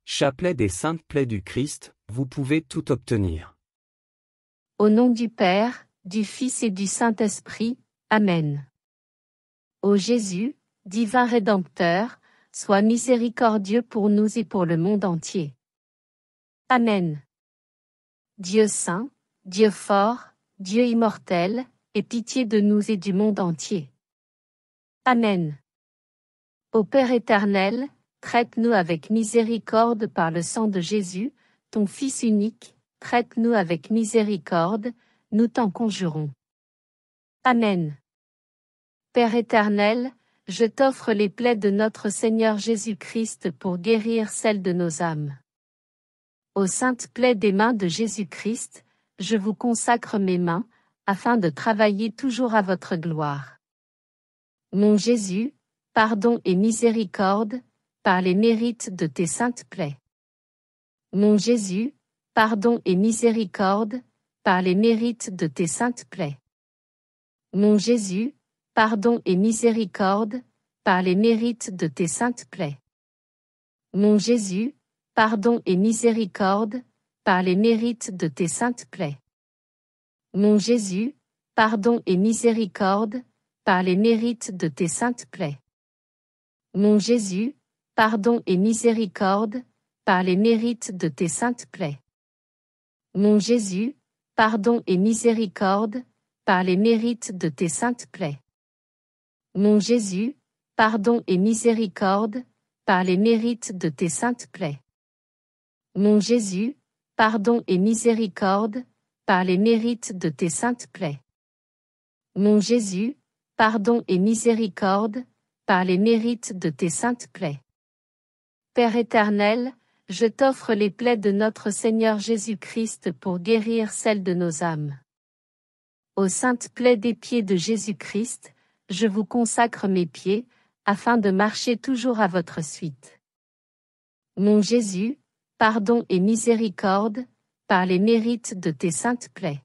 Chapelet des saintes plaies du Christ, vous pouvez tout obtenir. Au nom du Père, du Fils et du Saint-Esprit, Amen. Ô Jésus, divin Rédempteur, sois miséricordieux pour nous et pour le monde entier. Amen. Dieu saint, Dieu fort, Dieu immortel, aie pitié de nous et du monde entier. Amen. Ô Père éternel, traite-nous avec miséricorde par le sang de Jésus, ton Fils unique, traite-nous avec miséricorde, nous t'en conjurons. Amen. Père éternel, je t'offre les plaies de notre Seigneur Jésus-Christ pour guérir celles de nos âmes. Aux saintes plaies des mains de Jésus-Christ, je vous consacre mes mains, afin de travailler toujours à votre gloire. Mon Jésus, pardon et miséricorde, par les mérites de tes saintes plaies. Mon Jésus, pardon et miséricorde, par les mérites de tes saintes plaies. Mon Jésus, pardon et miséricorde, par les mérites de tes saintes plaies. Mon Jésus, pardon et miséricorde, par les mérites de tes saintes plaies. Mon Jésus, pardon et miséricorde, par les mérites de tes saintes plaies. Mon Jésus, pardon et miséricorde, par les mérites de tes saintes plaies. Mon Jésus, pardon et miséricorde, par les mérites de tes saintes plaies. Mon Jésus, pardon et miséricorde, par les mérites de tes saintes plaies. Mon Jésus, pardon et miséricorde, par les mérites de tes saintes plaies. Mon Jésus, pardon et miséricorde, par les mérites de tes saintes plaies. Père éternel, je t'offre les plaies de notre Seigneur Jésus-Christ pour guérir celles de nos âmes. Aux saintes plaies des pieds de Jésus-Christ, je vous consacre mes pieds, afin de marcher toujours à votre suite. Mon Jésus, pardon et miséricorde, par les mérites de tes saintes plaies.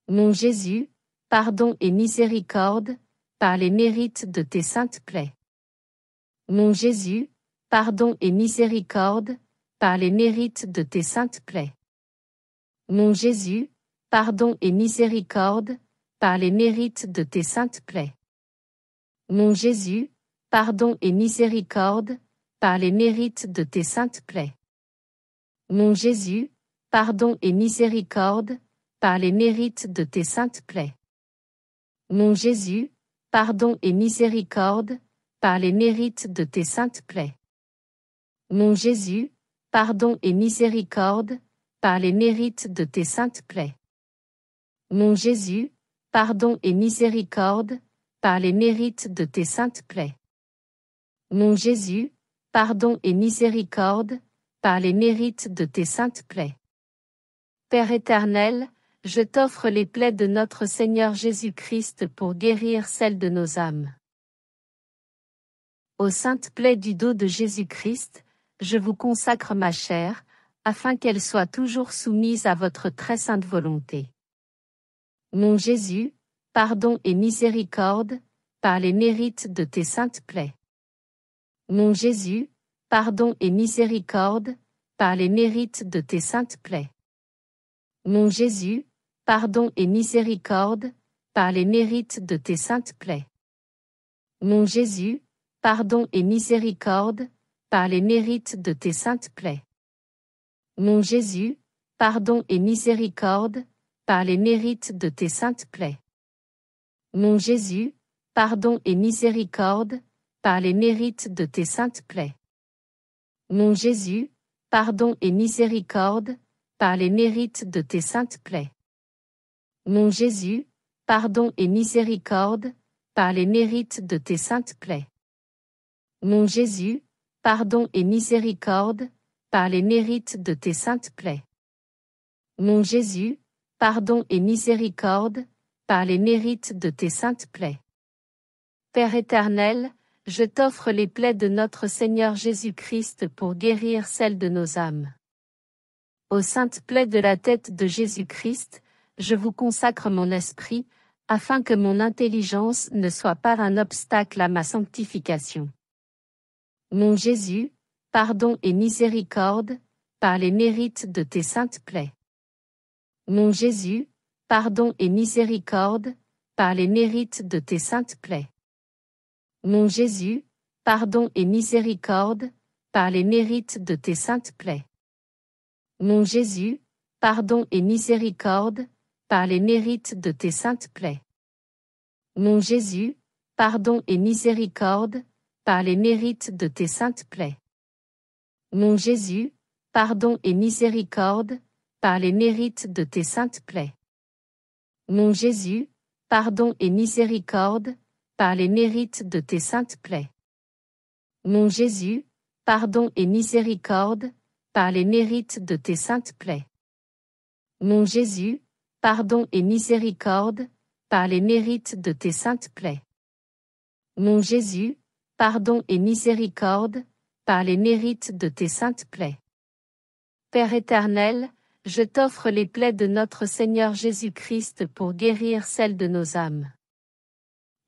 Mon Jésus, pardon et miséricorde, par les mérites de tes saintes plaies. Mon Jésus, pardon et miséricorde, par les mérites de tes saintes plaies. Mon Jésus, pardon et miséricorde, par les mérites de tes saintes plaies. Mon Jésus, pardon et miséricorde, par les mérites de tes saintes plaies. Mon Jésus, pardon et miséricorde, par les mérites de tes saintes plaies. Mon Jésus, pardon et miséricorde, par les mérites de tes saintes plaies. Mon Jésus, pardon et miséricorde, par les mérites de tes saintes plaies. Mon Jésus, pardon et miséricorde, par les mérites de tes saintes plaies. Mon Jésus, pardon et miséricorde, par les mérites de tes saintes plaies. Père éternel, je t'offre les plaies de notre Seigneur Jésus-Christ pour guérir celles de nos âmes. Aux saintes plaies du dos de Jésus-Christ, je vous consacre ma chair, afin qu'elle soit toujours soumise à votre très sainte volonté. Mon Jésus, pardon et miséricorde, par les mérites de tes saintes plaies. Mon Jésus, pardon et miséricorde, par les mérites de tes saintes plaies. Mon Jésus, pardon et miséricorde, par les mérites de tes saintes plaies. Mon Jésus, pardon et miséricorde, par les mérites de tes saintes plaies. Mon Jésus, pardon et miséricorde, par les mérites de tes saintes plaies. Mon Jésus, pardon et miséricorde, par les mérites de tes saintes plaies. Mon Jésus, pardon et miséricorde, par les mérites de tes saintes plaies. Mon Jésus, pardon et miséricorde, par les mérites de tes saintes plaies. Mon Jésus, pardon et miséricorde, par les mérites de tes saintes plaies. Mon Jésus, pardon et miséricorde, par les mérites de tes saintes plaies. Père éternel, je t'offre les plaies de notre Seigneur Jésus-Christ pour guérir celles de nos âmes. Aux saintes plaies de la tête de Jésus-Christ, je vous consacre mon esprit, afin que mon intelligence ne soit pas un obstacle à ma sanctification. Mon Jésus, pardon et miséricorde, par les mérites de tes saintes plaies. Mon Jésus, pardon et miséricorde, par les mérites de tes saintes plaies. Mon Jésus, pardon et miséricorde, par les mérites de tes saintes plaies. Mon Jésus, pardon et miséricorde, par les mérites de tes saintes plaies. Mon Jésus, pardon et miséricorde, par les mérites de tes saintes plaies. Mon Jésus, pardon et miséricorde, par les mérites de tes saintes plaies. Mon Jésus, pardon et miséricorde, par les mérites de tes saintes plaies. Mon Jésus, pardon et miséricorde, par les mérites de tes saintes plaies. Mon Jésus, pardon et miséricorde, par les mérites de tes saintes plaies. Mon Jésus, pardon et miséricorde, par les mérites de tes saintes plaies. Père éternel, je t'offre les plaies de notre Seigneur Jésus-Christ pour guérir celles de nos âmes.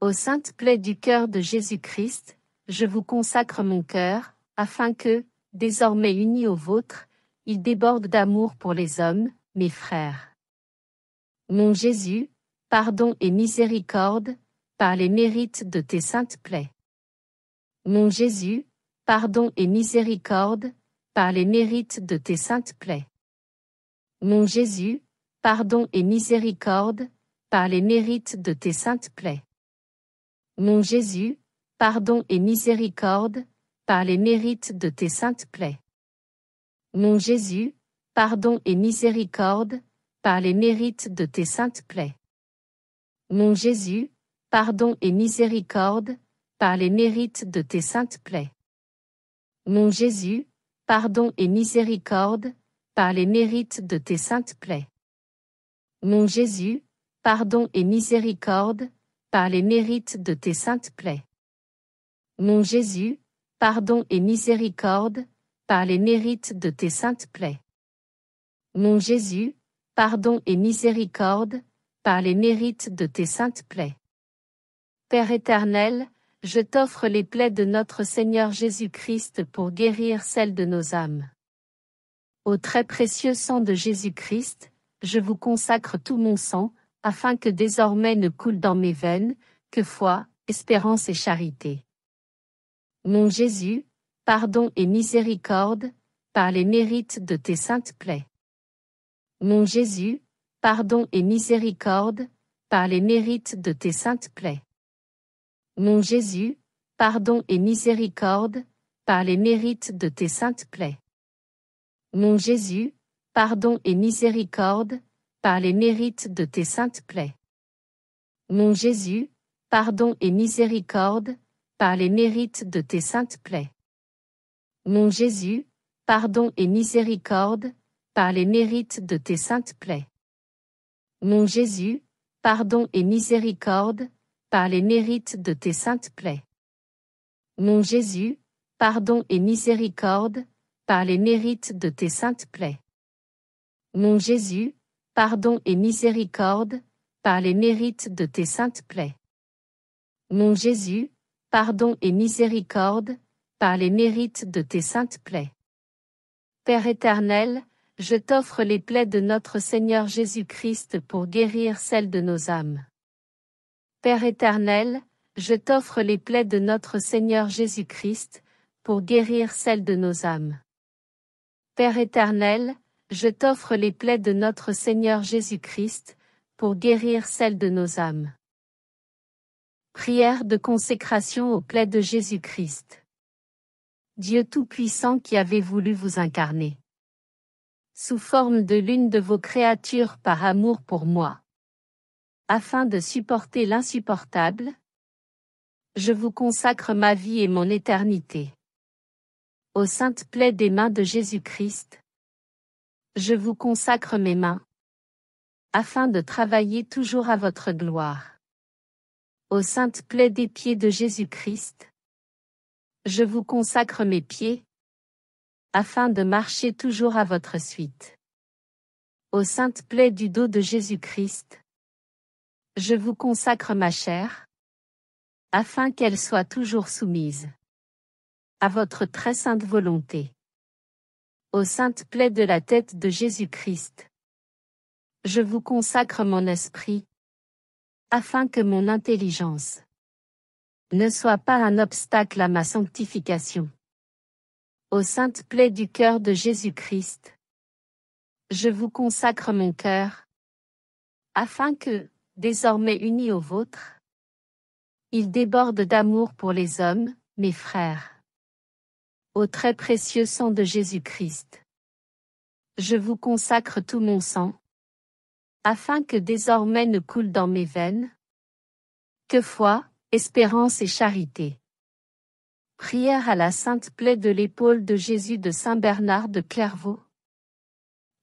Aux saintes plaies du cœur de Jésus-Christ, je vous consacre mon cœur, afin que, désormais uni au vôtre, il déborde d'amour pour les hommes, mes frères. Mon Jésus, pardon et miséricorde, par les mérites de tes saintes plaies. Mon Jésus, pardon et miséricorde, par les mérites de tes saintes plaies. Mon Jésus, pardon et miséricorde, par les mérites de tes saintes plaies. Mon Jésus, pardon et miséricorde, par les mérites de tes saintes plaies. Mon Jésus, pardon et miséricorde, par les mérites de tes saintes plaies. Mon Jésus, pardon et miséricorde, par les mérites de tes saintes plaies. Mon Jésus, pardon et miséricorde, par les mérites de tes saintes plaies. Mon Jésus, pardon et miséricorde, par les mérites de tes saintes plaies. Mon Jésus, pardon et miséricorde, par les mérites de tes saintes plaies. Mon Jésus, pardon et miséricorde, par les mérites de tes saintes plaies. Père éternel, je t'offre les plaies de notre Seigneur Jésus-Christ pour guérir celles de nos âmes. Au très précieux sang de Jésus-Christ, je vous consacre tout mon sang, afin que désormais ne coule dans mes veines, que foi, espérance et charité. Mon Jésus, pardon et miséricorde, par les mérites de tes saintes plaies. Mon Jésus, pardon et miséricorde, par les mérites de tes saintes plaies. Mon Jésus, pardon et miséricorde, par les mérites de tes saintes plaies. Mon Jésus, pardon et miséricorde, par les mérites de tes saintes plaies. Mon Jésus, pardon et miséricorde, par les mérites de tes saintes plaies. Mon Jésus, pardon et miséricorde, par les mérites de tes saintes plaies. Mon Jésus, pardon et miséricorde, par les mérites de tes saintes plaies. Mon Jésus, pardon et miséricorde, par les mérites de tes saintes plaies. Mon Jésus, pardon et miséricorde, par les mérites de tes saintes plaies. Mon Jésus, pardon et miséricorde, par les mérites de tes saintes plaies. Père éternel, je t'offre les plaies de notre Seigneur Jésus-Christ pour guérir celles de nos âmes. Père éternel, je t'offre les plaies de notre Seigneur Jésus-Christ, pour guérir celles de nos âmes. Père éternel, je t'offre les plaies de notre Seigneur Jésus-Christ, pour guérir celles de nos âmes. Prière de consécration aux plaies de Jésus-Christ. Dieu Tout-Puissant qui avait voulu vous incarner sous forme de l'une de vos créatures par amour pour moi, afin de supporter l'insupportable, je vous consacre ma vie et mon éternité. Aux saintes plaies des mains de Jésus-Christ, je vous consacre mes mains, afin de travailler toujours à votre gloire. Aux saintes plaies des pieds de Jésus-Christ, je vous consacre mes pieds, afin de marcher toujours à votre suite. Aux saintes plaies du dos de Jésus-Christ, je vous consacre ma chair, afin qu'elle soit toujours soumise. à votre très sainte volonté. Ô sainte plaie de la tête de Jésus-Christ, je vous consacre mon esprit, afin que mon intelligence ne soit pas un obstacle à ma sanctification. Ô sainte plaie du cœur de Jésus-Christ, je vous consacre mon cœur, afin que, désormais uni au vôtre, il déborde d'amour pour les hommes, mes frères. Ô très précieux sang de Jésus-Christ, je vous consacre tout mon sang, afin que désormais ne coule dans mes veines que foi, espérance et charité. Prière à la sainte plaie de l'épaule de Jésus de Saint Bernard de Clairvaux.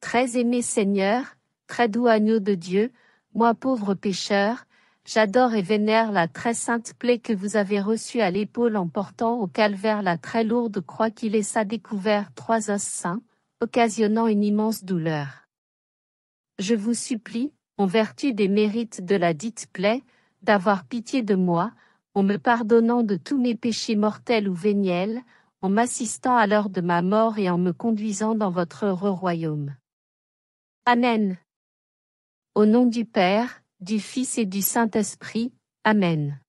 Très aimé Seigneur, très doux agneau de Dieu, moi pauvre pécheur, j'adore et vénère la très sainte plaie que vous avez reçue à l'épaule en portant au calvaire la très lourde croix qui laissa découvert 3 os saints, occasionnant une immense douleur. Je vous supplie, en vertu des mérites de la dite plaie, d'avoir pitié de moi, en me pardonnant de tous mes péchés mortels ou véniels, en m'assistant à l'heure de ma mort et en me conduisant dans votre heureux royaume. Amen. Au nom du Père, du Fils et du Saint-Esprit. Amen.